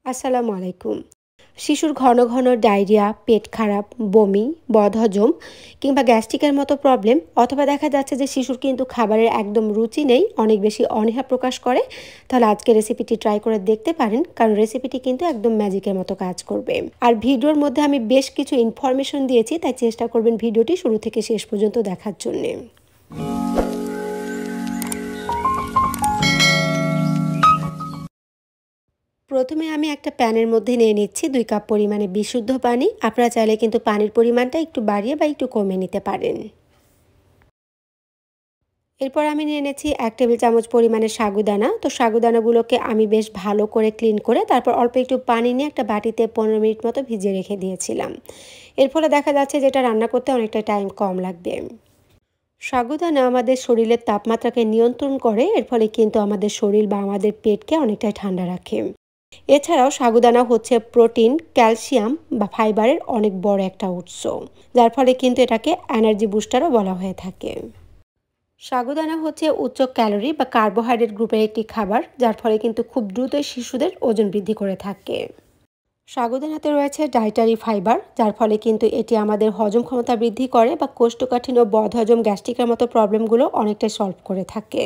আসসালামু আলাইকুম। শিশুর ঘন ঘন ডায়রিয়া, পেট খারাপ, বমি, বদহজম কিংবা গ্যাস্ট্রিকের মতো প্রবলেম অথবা দেখা যাচ্ছে যে শিশুর কিন্তু খাবারের একদম রুচি নেই, অনেক বেশি অনীহা প্রকাশ করে, তাহলে আজকে রেসিপিটি ট্রাই করে দেখতে পারেন, কারণ রেসিপিটি কিন্তু একদম ম্যাজিকের মতো কাজ করবে। আর ভিডিওর মধ্যে আমি বেশ কিছু ইনফরমেশন দিয়েছি, তাই চেষ্টা করবেন ভিডিওটি শুরু থেকে শেষ পর্যন্ত দেখার জন্যে। প্রথমে আমি একটা প্যানের মধ্যে নিয়ে নিচ্ছি 2 কাপ পরিমাণে বিশুদ্ধ পানি। আপনারা চাইলে কিন্তু পানির পরিমাণটা একটু বাড়িয়ে বা একটু কমিয়ে নিতে পারেন। এরপর আমি নিয়ে নিয়েছি 1 টেবিল চামচ পরিমাণে সাগুদানা। তো সাগুদানাগুলোকে আমি বেশ ভালো করে ক্লিন করে তারপর অল্প একটু পানি নিয়ে একটা বাটিতে 15 মিনিট মতো ভিজিয়ে রেখে দিয়েছিলাম। এর ফলে দেখা যাচ্ছে যে এটা রান্না করতে অনেকটা টাইম কম লাগবে। সাগুদানা আমাদের শরীরের তাপমাত্রাকে নিয়ন্ত্রণ করে, এর ফলে কিন্তু আমাদের শরীর বা আমাদের পেটকে অনেকটাই ঠান্ডা রাখে। এছাড়াও সাগুদানা হচ্ছে প্রোটিন, ক্যালসিয়াম বা ফাইবারের অনেক বড় একটা উৎস, যার ফলে কিন্তু এটাকে এনার্জি বুস্টারও বলা হয়ে থাকে। সাগুদানা হচ্ছে উচ্চ ক্যালোরি বা কার্বোহাইড্রেট গ্রুপের একটি খাবার, যার ফলে কিন্তু খুব দ্রুতই শিশুদের ওজন বৃদ্ধি করে থাকে। সাগুদানাতে রয়েছে ডায়েটারি ফাইবার, যার ফলে কিন্তু এটি আমাদের হজম ক্ষমতা বৃদ্ধি করে বা কোষ্ঠকাঠিন্য, বদহজম, গ্যাস্ট্রিকের মতো প্রবলেমগুলো অনেকটাই সলভ করে থাকে।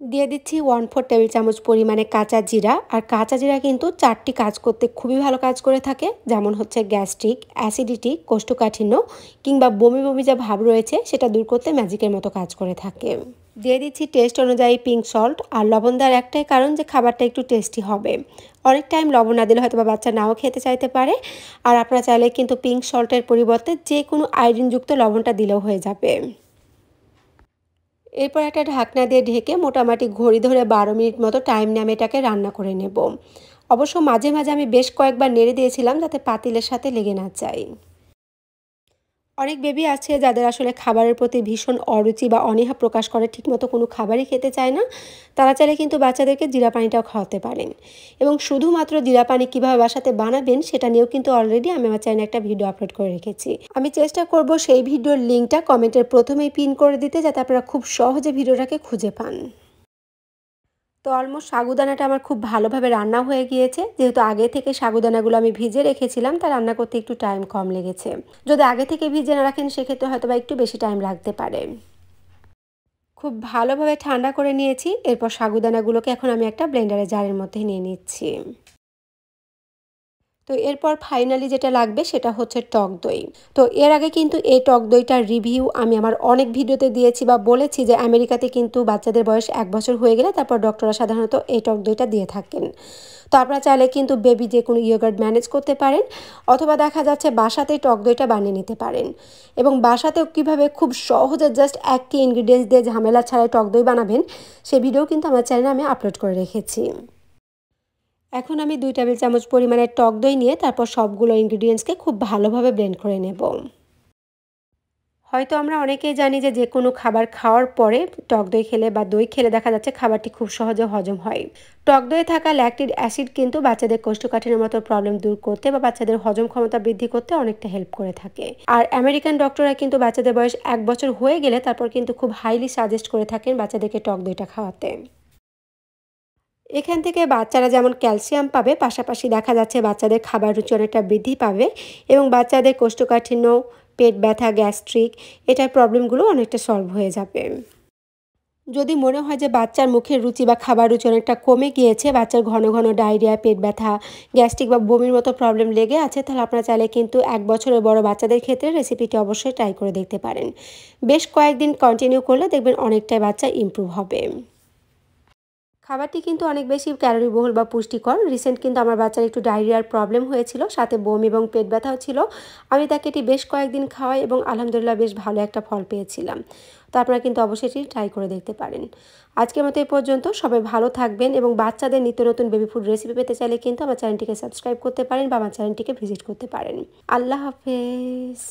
দিয়ে দিচ্ছি 1/4 টেবিল চামচ পরিমাণে কাঁচা জিরা। আর কাঁচা জিরা কিন্তু 4টি কাজ করতে খুবই ভালো কাজ করে থাকে, যেমন হচ্ছে গ্যাস্ট্রিক, অ্যাসিডিটি, কোষ্ঠকাঠিন্য কিংবা বমি বমি যা ভাব রয়েছে সেটা দূর করতে ম্যাজিকের মতো কাজ করে থাকে। দিয়ে দিচ্ছি টেস্ট অনুযায়ী পিঙ্ক সল্ট। আর লবণ দেওয়ার একটাই কারণ যে খাবারটা একটু টেস্টি হবে। অনেক টাইম লবণ না দিলে হয়তো বা বাচ্চা নাও খেতে চাইতে পারে। আর আপনারা চাইলে কিন্তু পিঙ্ক সল্টের পরিবর্তে যে কোনো আয়োডিনযুক্ত লবণটা দিলেও হয়ে যাবে। এরপর একটা ঢাকনা দিয়ে ঢেকে মোটামুটি ঘড়ি ধরে 12 মিনিট মতো টাইম নিয়ে আমি এটাকে রান্না করে নেব। অবশ্য মাঝে মাঝে আমি বেশ কয়েকবার নেড়ে দিয়েছিলাম যাতে পাতিলের সাথে লেগে না যায়। অনেক বেবি আছে যাদের আসলে খাবারের প্রতি ভীষণ অরুচি বা অনীহা প্রকাশ করে, ঠিকমতো কোনো খাবারই খেতে চায় না। তারা চাইলে কিন্তু বাচ্চাদেরকে জিরা পানিটাও খাওয়াতে পারেন। এবং শুধুমাত্র জিরা পানি কীভাবে বাসাতে বানাবেন সেটা নিয়েও কিন্তু অলরেডি আমি আমার চ্যানেলে একটা ভিডিও আপলোড করে রেখেছি। আমি চেষ্টা করব সেই ভিডিওর লিঙ্কটা কমেন্টের প্রথমেই পিন করে দিতে, যাতে আপনারা খুব সহজে ভিডিওটাকে খুঁজে পান। তো অলমোস্ট সাগুদানাটা আমার খুব ভালোভাবে রান্না হয়ে গিয়েছে। যেহেতু আগে থেকে সাগুদানাগুলো আমি ভিজে রেখেছিলাম, তাই রান্না করতে একটু টাইম কম লেগেছে। যদি আগে থেকে ভিজে না রাখেন সেক্ষেত্রে হয়তো বা একটু বেশি টাইম লাগতে পারে। খুব ভালোভাবে ঠান্ডা করে নিয়েছি। এরপর সাগুদানাগুলোকে এখন আমি একটা ব্লেন্ডারে জারের মধ্যে নিয়ে নিচ্ছি। তো এরপর ফাইনালি যেটা লাগবে সেটা হচ্ছে টক দই। তো এর আগে কিন্তু এই টক দইটার রিভিউ আমি আমার অনেক ভিডিওতে দিয়েছি বা বলেছি যে আমেরিকাতে কিন্তু বাচ্চাদের বয়স 1 বছর হয়ে গেলে তারপর ডক্টররা সাধারণত এই টক দইটা দিয়ে থাকেন। তো আপনারা চাইলে কিন্তু বেবি যে কোনো ইয়োগার্ট ম্যানেজ করতে পারেন, অথবা দেখা যাচ্ছে বাসাতেই টক দইটা বানিয়ে নিতে পারেন। এবং বাসাতেও কীভাবে খুব সহজে জাস্ট একটি ইনগ্রিডিয়েন্টস দিয়ে ঝামেলা ছাড়াই টক দই বানাবেন সেই ভিডিও কিন্তু আমার চ্যানেলে আমি আপলোড করে রেখেছি। এখন আমি 2 টেবিল চামচ পরিমাণে টক দই নিয়ে তারপর সবগুলো ইনগ্রিডিয়েন্টসকে খুব ভালোভাবে ব্লেন্ড করে নেব। হয়তো আমরা অনেকেই জানি যে যে কোনো খাবার খাওয়ার পরে টক দই খেলে বা দই খেলে দেখা যাচ্ছে খাবারটি খুব সহজে হজম হয়। টক দইয়ে থাকা ল্যাকটিক অ্যাসিড কিন্তু বাচ্চাদের কোষ্ঠকাঠিন্যের মতো প্রবলেম দূর করতে বা বাচ্চাদের হজম ক্ষমতা বৃদ্ধি করতে অনেকটা হেল্প করে থাকে। আর আমেরিকান ডক্টররা কিন্তু বাচ্চাদের বয়স 1 বছর হয়ে গেলে তারপর কিন্তু খুব হাইলি সাজেস্ট করে থাকেন বাচ্চাদেরকে টক দইটা খাওয়াতে। এখান থেকে বাচ্চারা যেমন ক্যালসিয়াম পাবে, পাশাপাশি দেখা যাচ্ছে বাচ্চাদের খাবার রুচি অনেকটা বৃদ্ধি পাবে এবং বাচ্চাদের কোষ্ঠকাঠিন্য, পেট ব্যথা, গ্যাস্ট্রিক এটার প্রবলেমগুলো অনেকটা সলভ হয়ে যাবে। যদি মনে হয় যে বাচ্চার মুখের রুচি বা খাবার রুচি অনেকটা কমে গিয়েছে, বাচ্চার ঘন ঘন ডায়রিয়া, পেট ব্যথা, গ্যাস্ট্রিক বা বমির মতো প্রবলেম লেগে আছে, তাহলে আপনারা চাইলে কিন্তু 1 বছরের বড় বাচ্চাদের ক্ষেত্রে রেসিপিটি অবশ্যই ট্রাই করে দেখতে পারেন। বেশ কয়েকদিন কন্টিনিউ করলে দেখবেন অনেকটাই বাচ্চা ইমপ্রুভ হবে। খাবারটি কিন্তু অনেক বেশি ক্যালোরিবহুল বা পুষ্টিকর। রিসেন্ট কিন্তু আমার বাচ্চার একটু ডায়রিয়ার প্রবলেম হয়েছিল, সাথে বমি এবং পেট ব্যথাও ছিল। আমি তাকে এটি বেশ কয়েকদিন খাওয়াই এবং আলহামদুলিল্লাহ বেশ ভালো একটা ফল পেয়েছিলাম। তো আপনারা কিন্তু অবশ্যই এটি ট্রাই করে দেখতে পারেন। আজকের মতো এই পর্যন্ত। সবাই ভালো থাকবেন এবং বাচ্চাদের নিত্য নতুন বেবি ফুড রেসিপি পেতে চাইলে কিন্তু আমার চ্যানেলটিকে সাবস্ক্রাইব করতে পারেন বা আমার চ্যানেলটিকে ভিজিট করতে পারেন। আল্লাহ হাফেজ।